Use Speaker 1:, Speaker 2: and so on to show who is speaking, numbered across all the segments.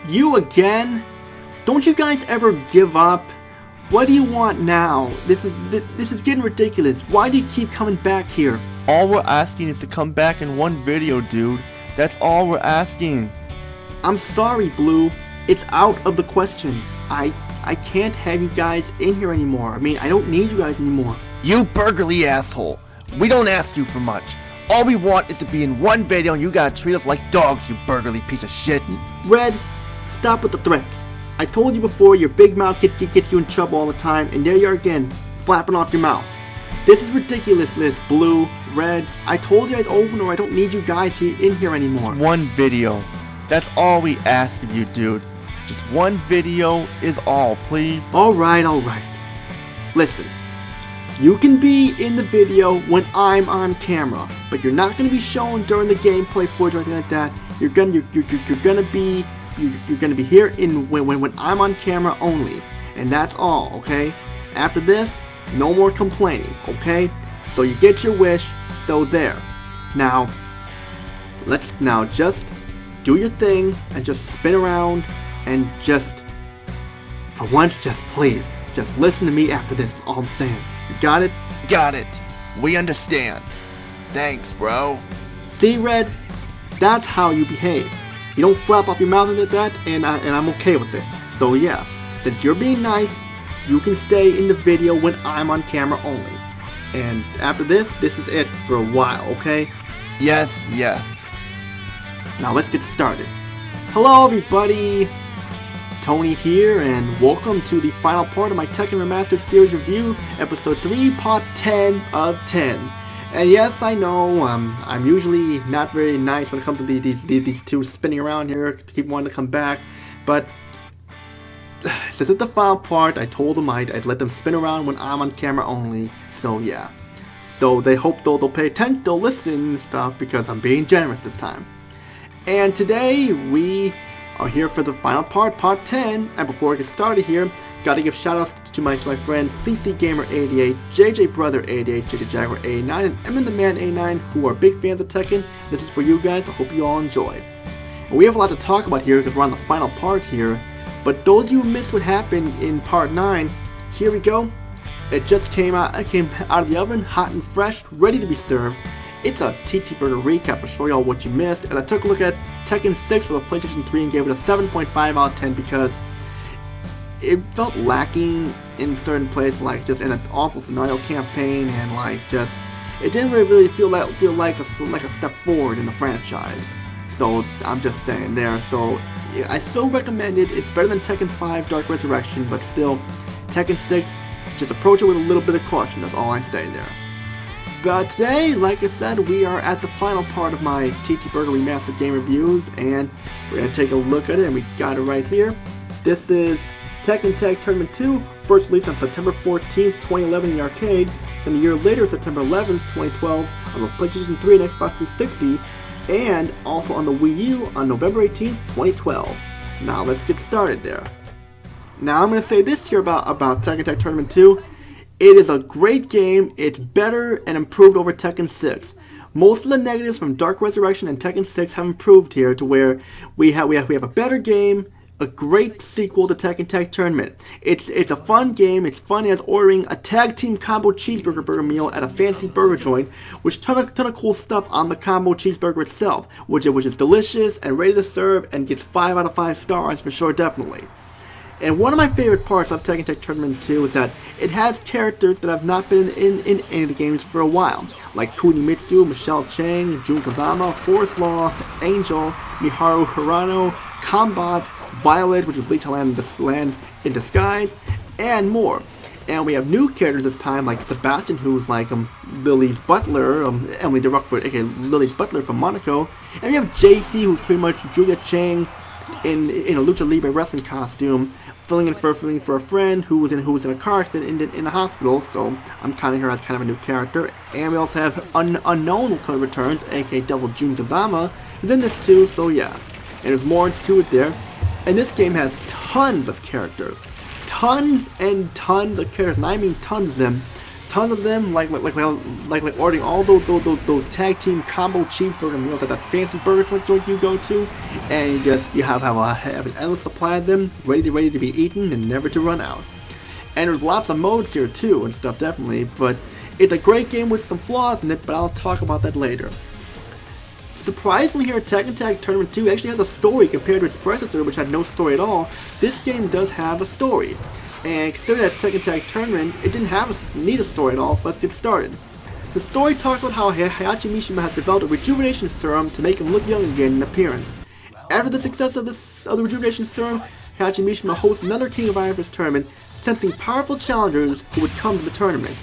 Speaker 1: You again? Don't you guys ever give up? What do you want now? This is getting ridiculous. Why do you keep coming back here?
Speaker 2: All we're asking is to come back in one video, dude. That's all we're asking.
Speaker 1: I'm sorry, Blue. It's out of the question. I can't have you guys in here anymore. I mean, I don't need you guys anymore.
Speaker 2: You burgerly asshole. We don't ask you for much. All we want is to be in one video and you gotta treat us like dogs, you burgerly piece of shit.
Speaker 1: Red, stop with the threats. I told you before, your big mouth gets you in trouble all the time, and there you are again, flapping off your mouth. This is ridiculous, Blue, Red. I told you guys over and over, I don't need you guys in here anymore.
Speaker 2: It's one video. That's all we ask of you, dude. Just one video is all, please.
Speaker 1: Alright. Listen, you can be in the video when I'm on camera, but you're not going to be shown during the gameplay footage or anything like that. You're gonna be here in when I'm on camera only, and that's all, okay? After this, no more complaining, okay? So you get your wish, so there. Now just do your thing and just spin around and just, for once, just please, just listen to me after this, that's all I'm saying. You got it?
Speaker 2: Got it. We understand. Thanks, bro.
Speaker 1: See, Red? That's how you behave. You don't flap off your mouth like that, and I'm okay with it. So yeah, since you're being nice, you can stay in the video when I'm on camera only. And after this is it for a while, okay?
Speaker 2: Yes.
Speaker 1: Now let's get started. Hello everybody! Tony here, and welcome to the final part of my Tekken Remastered Series review, episode 3, part 10 of 10. And yes, I know, I'm usually not very nice when it comes to these two spinning around here, keep wanting to come back, but since it's the final part, I told them I'd let them spin around when I'm on camera only, so yeah. So they hope they'll pay attention, they'll listen and stuff, because I'm being generous this time. And today, we are here for the final part, part 10, and before I get started here, gotta give shoutouts to my friends CC Gamer 88, JJ Brother 88, JJ Jaguar 89, and Emin the Man 89, who are big fans of Tekken. This is for you guys, I hope you all enjoy. And we have a lot to talk about here because we're on the final part here, but those of you who missed what happened in part 9, here we go. It just came out of the oven, hot and fresh, ready to be served. It's a TTBurger recap to show y'all what you missed, and I took a look at Tekken 6 for the PlayStation 3 and gave it a 7.5 out of 10 because it felt lacking in certain places, like just in an awful scenario campaign, and like just it didn't really feel like a step forward in the franchise. So I'm just saying there. So I still recommend it. It's better than Tekken 5 Dark Resurrection, but still Tekken 6, just approach it with a little bit of caution. That's all I say there. But today, like I said, we are at the final part of my TTBurger Remastered game reviews, and we're going to take a look at it, and we got it right here. This is Tekken Tag Tournament 2, first released on September 14th, 2011 in the arcade, then a year later, September 11th, 2012, on the PlayStation 3 and Xbox 360, and also on the Wii U on November 18th, 2012. Now let's get started there. Now I'm going to say this here about Tekken Tag Tournament 2. It is a great game. It's better and improved over Tekken 6. Most of the negatives from Dark Resurrection and Tekken 6 have improved here to where we have a better game, a great sequel to Tekken Tag Tournament. It's a fun game. It's fun as ordering a tag team combo cheeseburger meal at a fancy burger joint, which ton of cool stuff on the combo cheeseburger itself, which is delicious and ready to serve and gets 5 out of 5 stars for sure, definitely. And one of my favorite parts of Tekken Tag Tournament 2 is that it has characters that have not been in any of the games for a while, like Kunimitsu, Michelle Chang, Jun Kazama, Forest Law, Angel, Miharu Hirano, Combat, Violet, which is Lee Land in disguise, and more. And we have new characters this time, like Sebastian, who's like Lily's butler, Emily DeRockford, aka Lily's butler from Monaco, and we have JC, who's pretty much Julia Chang in a Lucha Libre wrestling costume, filling in for a friend who was in a car accident in the hospital. So I'm counting her as kind of a new character. And we also have Unknown returns, aka Devil Jun Kazama, who's in this too. So yeah, and there's more to it there. And this game has tons of characters, tons and tons of characters, and I mean tons of them. tons of them, like ordering all those tag team combo cheeseburger meals at that fancy burger joint you go to, and you have an endless supply of them, ready to be eaten and never to run out. And there's lots of modes here too and stuff, definitely, but it's a great game with some flaws in it, but I'll talk about that later. Surprisingly here, Tekken Tag Tournament 2 actually has a story compared to its predecessor, which had no story at all. This game does have a story. And considering that it's Tekken Tag Tournament, it didn't need a story at all, so let's get started. The story talks about how Heihachi Mishima has developed a rejuvenation serum to make him look young again in appearance. After the success of the rejuvenation serum, Heihachi Mishima hosts another King of Iron Fist tournament, sensing powerful challengers who would come to the tournament.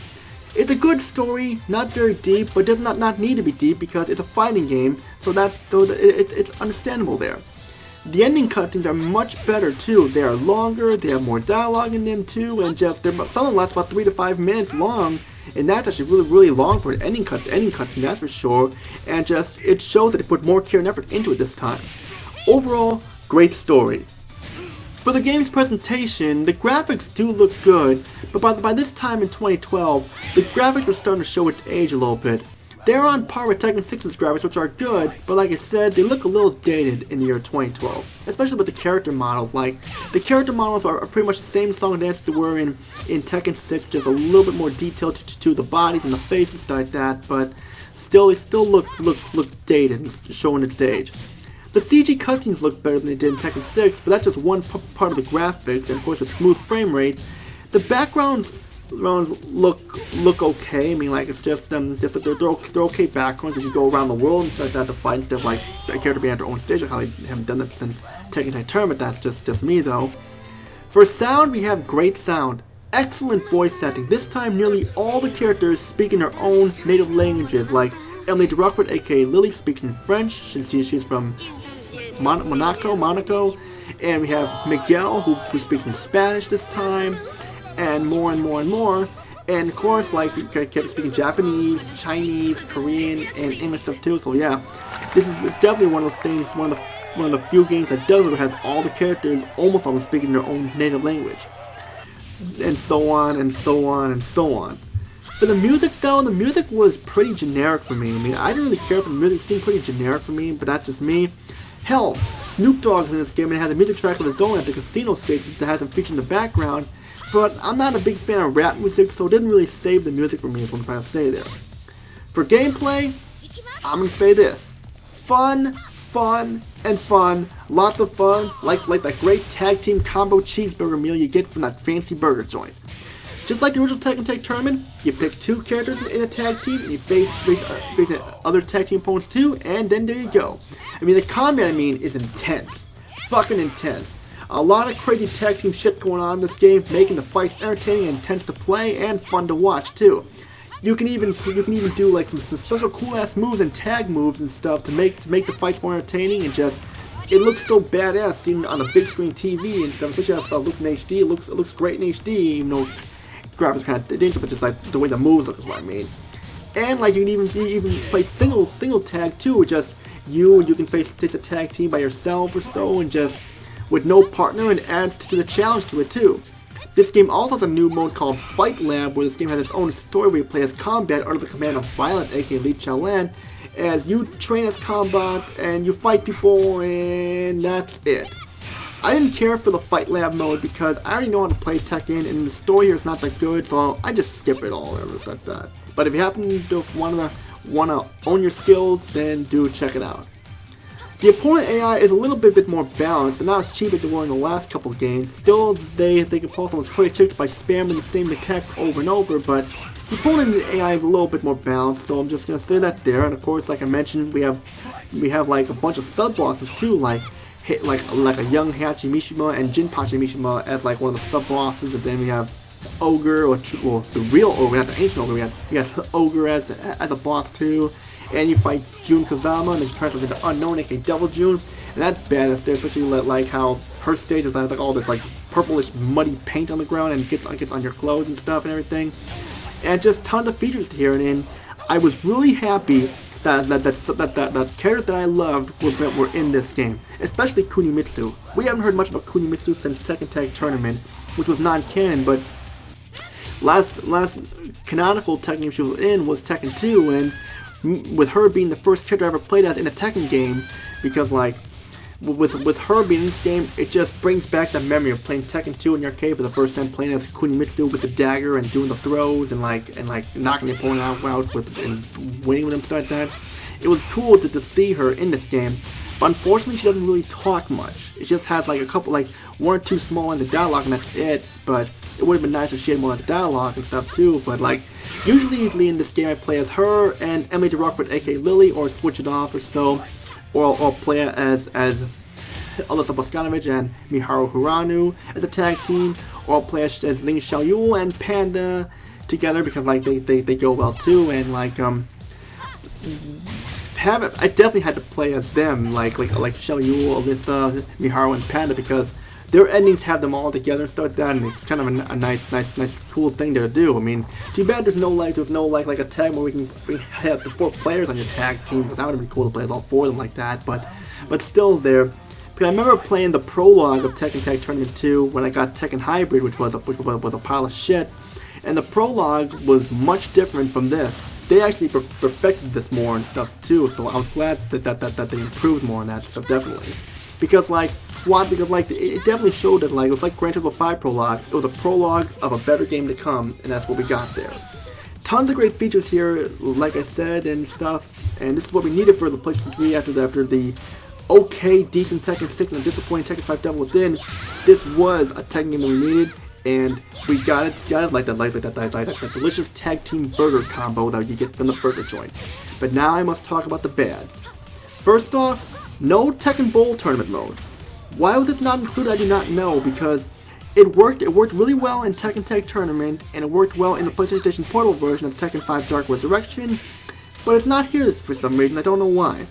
Speaker 1: It's a good story, not very deep, but does not need to be deep because it's a fighting game, so it's understandable there. The ending cutscenes are much better too. They are longer, they have more dialogue in them too, and some of them last about 3 to 5 minutes long, and that's actually really long for an ending cutscene, that's for sure. And it shows that they put more care and effort into it this time. Overall, great story. For the game's presentation, the graphics do look good, but by this time in 2012, the graphics were starting to show its age a little bit. They're on par with Tekken 6's graphics, which are good, but like I said, they look a little dated in the year 2012. Especially with the character models. Like, the character models are pretty much the same song and dance they were in Tekken 6, just a little bit more detail to the bodies and the faces, stuff like that, but they still look dated, showing its age. The CG cutscenes look better than they did in Tekken 6, but that's just one part of the graphics, and of course with smooth frame rate. The backgrounds look okay. I mean, like, it's just they're okay backgrounds as you go around the world and stuff like that to fight stuff, like a character being at their own stage, like how they haven't done that since Tekken Tag Tournament. That's just me though. For sound, we have great sound, excellent voice acting. This time, nearly all the characters speak in their own native languages. Like Emily de Rockford, aka Lily, speaks in French since she's from Monaco, and we have Miguel who speaks in Spanish this time. And more. And of course, like, you kept speaking Japanese, Chinese, Korean, and English stuff too. So yeah, this is definitely one of those things, one of the few games that does it, where it has all the characters almost all speaking their own native language. And so on. For the music though, the music was pretty generic for me. I mean, I didn't really care for the music, it seemed pretty generic for me, but that's just me. Hell, Snoop Dogg's in this game and it has a music track of his own at the casino stage that has him featured in the background. But I'm not a big fan of rap music, so it didn't really save the music for me, is what I'm trying to say there. For gameplay, I'm going to say this. Fun. Lots of fun, like that great tag team combo cheeseburger meal you get from that fancy burger joint. Just like the original Tekken Tag Tournament, you pick 2 characters in a tag team, and you face other tag team opponents too, and then there you go. I mean, the combat, is intense. Fucking intense. A lot of crazy tag team shit going on in this game, making the fights entertaining and intense to play and fun to watch too. You can even do like some special cool ass moves and tag moves and stuff to make the fights more entertaining, and it looks so badass seen on a big screen TV and stuff. Especially how stuff looks in HD. It looks great in HD, even though graphics kind of dangerous, but just like the way the moves look is what I mean. And like you can even play single tag too, with just you can face a tag team by yourself or so, and just with no partner, and adds to the challenge to it too. This game also has a new mode called Fight Lab, where this game has its own story where you play as Combat under the command of Violet, aka Li Chaolan, as you train as Combat and you fight people, and that's it. I didn't care for the Fight Lab mode because I already know how to play Tekken, and the story here is not that good, so I just skip it all or just like that. But if you happen to wanna own your skills, then do check it out. The opponent AI is a little bit more balanced and not as cheap as they were in the last couple of games. Still, they can pull some crazy tricks by spamming the same attacks over and over, but the opponent AI is a little bit more balanced, so I'm just gonna say that there. And of course, like I mentioned, we have like a bunch of sub bosses too, like a young Heihachi Mishima and Jinpachi Mishima as like one of the sub bosses, and then we have Ogre, or the real Ogre, not the ancient Ogre. We have Ogre as a boss too. And you fight Jun Kazama, and then she transfers into Unknown, aka Devil June, and that's badass there, especially like how her stage has like all this like purplish muddy paint on the ground and gets on your clothes and stuff and everything, and just tons of features to here. And I was really happy that characters that I loved were in this game, especially Kunimitsu. We haven't heard much about Kunimitsu since Tekken Tag Tournament, which was non-canon, but last canonical Tekken game she was in was Tekken 2, and with her being the first character I ever played as in a Tekken game, because like with her being in this game, it just brings back that memory of playing Tekken 2 in the arcade for the first time, playing as Kunimitsu with the dagger and doing the throws and like knocking the opponent out with and winning with them, stuff like that. It was cool to see her in this game, but unfortunately she doesn't really talk much. It just has like a couple, like one or two small lines of dialogue, and that's it. But it would have been nice if she had more lines of dialogue and stuff too. But like usually in this game I play as her and Emily DeRockford, aka Lily, or switch it off or so. Or play as Alyssa Boskanovich and Miharu Hirano as a tag team, or play as Ling Xiaoyu and Panda together, because like they go well too, and like I definitely had to play as them, like Xiaoyu, Alyssa, Miharu, and Panda, because their endings have them all together and stuff like that, and it's kind of a nice, cool thing to do. I mean, too bad there's no like a tag where we have the 4 players on your tag team, because that would have been cool to play as all 4 of them like that. But still, there. Because I remember playing the prologue of Tekken Tag Tournament 2 when I got Tekken Hybrid, which was a pile of shit, and the prologue was much different from this. They actually perfected this more and stuff too, so I was glad that they improved more on that stuff, definitely. Because like, why? Because like, it definitely showed that like, it was like Gran Turismo 5 prologue. It was a prologue of a better game to come, and that's what we got there. Tons of great features here, like I said, and stuff, and this is what we needed for the PlayStation 3 after the okay, decent Tekken 6 and a disappointing Tekken 5 Devil Within. This was a Tekken game that we needed, and we got it like that delicious tag team burger combo that you get from the burger joint. But now I must talk about the bad. First off, no Tekken Bowl tournament mode. Why was this not included, I do not know, because it worked really well in Tekken Tag Tournament, and it worked well in the PlayStation Station Portable version of Tekken 5 Dark Resurrection, but it's not here for some reason, I don't know why.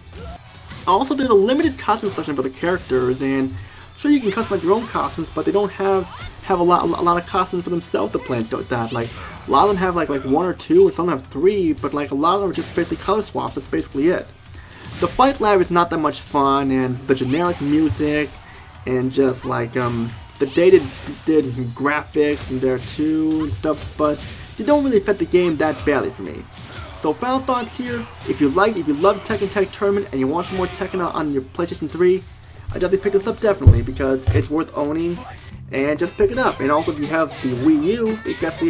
Speaker 1: Also, there's a limited costume selection for the characters, and sure, you can customize your own costumes, but they don't have a lot of costumes for themselves to play and stuff like that. Like, a lot of them have like 1 or 2, and some have 3, but like a lot of them are just basically color swaps. That's basically it. The Fight Lab is not that much fun, and the generic music, and just like the dated graphics in there too and stuff, but they don't really affect the game that badly for me. So final thoughts here: if you love Tekken Tag Tournament and you want some more Tekken on your PlayStation 3, I definitely pick this up definitely, because it's worth owning, and just pick it up. And also, if you have the Wii U, it's got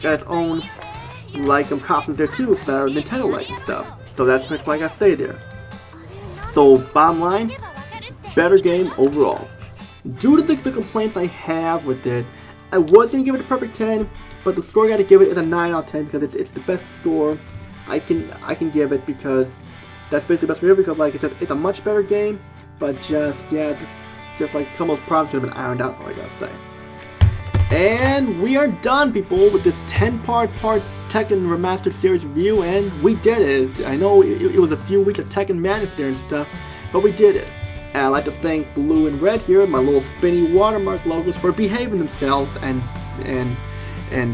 Speaker 1: its own like costumes there too that are Nintendo-like and stuff. So that's pretty much what I gotta say there. So bottom line, better game overall. Due to the complaints I have with it, I was gonna give it a perfect 10, but the score I gotta give it is a 9 out of 10, because it's the best score I can give it, because that's basically the best score, because like it's a much better game, but just like some of those problems should have been ironed out, so I gotta say. And we are done, people, with this 10-part Tekken Remastered Series review, and we did it. I know it was a few weeks of Tekken Madness there and stuff, but we did it. And I'd like to thank Blue and Red here, my little spinny watermark logos, for behaving themselves and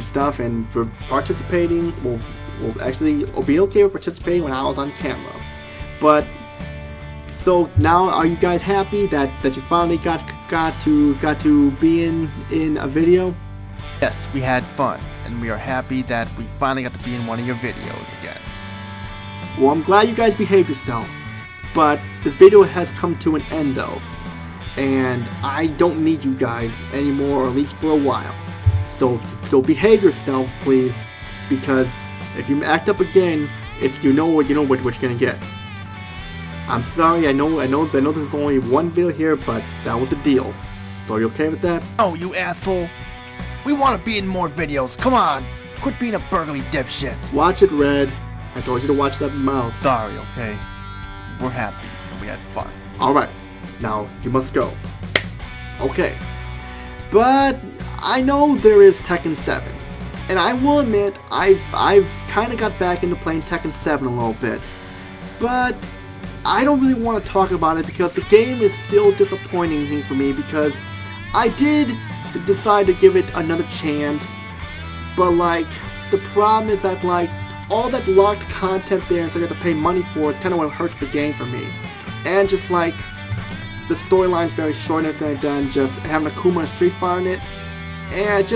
Speaker 1: stuff, and for participating. Well, actually, being okay with participating when I was on camera. But so now, are you guys happy that you finally got to be in a video?
Speaker 2: Yes, we had fun, and we are happy that we finally got to be in one of your videos again.
Speaker 1: Well, I'm glad you guys behaved yourselves, but the video has come to an end though, and I don't need you guys anymore, or at least for a while. So behave yourselves, please, because if you act up again, you know what you're gonna get. I'm sorry, I know this is only one video here, but that was the deal. So are you okay with that?
Speaker 2: Oh, you asshole! We want to be in more videos. Come on, quit being a burgly dipshit.
Speaker 1: Watch it, Red. I told you to watch that mouth.
Speaker 2: Sorry, okay? We're happy and we had fun.
Speaker 1: Alright, now you must go. Okay. But I know there is Tekken 7. And I will admit, I've kind of got back into playing Tekken 7 a little bit. But I don't really want to talk about it, because the game is still disappointing for me, because I did decide to give it another chance, but like, the problem is that like, all that locked content there, so I got to pay money for, is kind of what hurts the game for me. And just like, the storyline's very short and everything like that, and just having Akuma and Street Fighter in it, and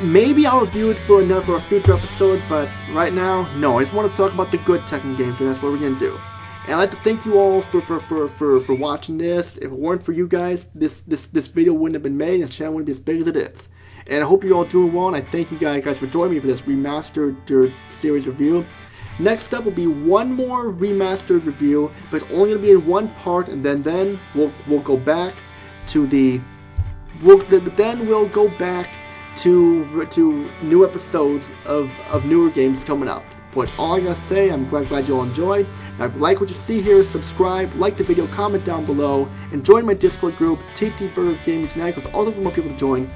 Speaker 1: maybe I'll review it for a future episode, but right now, no. I just want to talk about the good Tekken games, and that's what we're gonna do. And I'd like to thank you all for watching this. If it weren't for you guys, this video wouldn't have been made, and the channel wouldn't be as big as it is. And I hope you're all doing well, and I thank you guys for joining me for this Remastered Series review. Next up will be one more Remastered review, but it's only going to be in one part, and then we'll go back to we'll go back to new episodes of newer games coming up. But all I gotta say, I'm glad you all enjoyed. Now, if you like what you see here, subscribe, like the video, comment down below, and join my Discord group, TTBurger Remastered, because all those more people to join.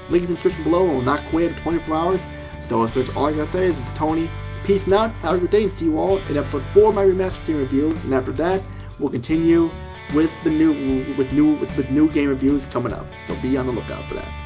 Speaker 1: Link is in the description below, and will not quit after 24 hours. So that's all I gotta say is, it's Tony. Peace out, have a good day, and see you all in episode 4 of my Remastered game review. And after that, we'll continue with new game reviews coming up. So be on the lookout for that.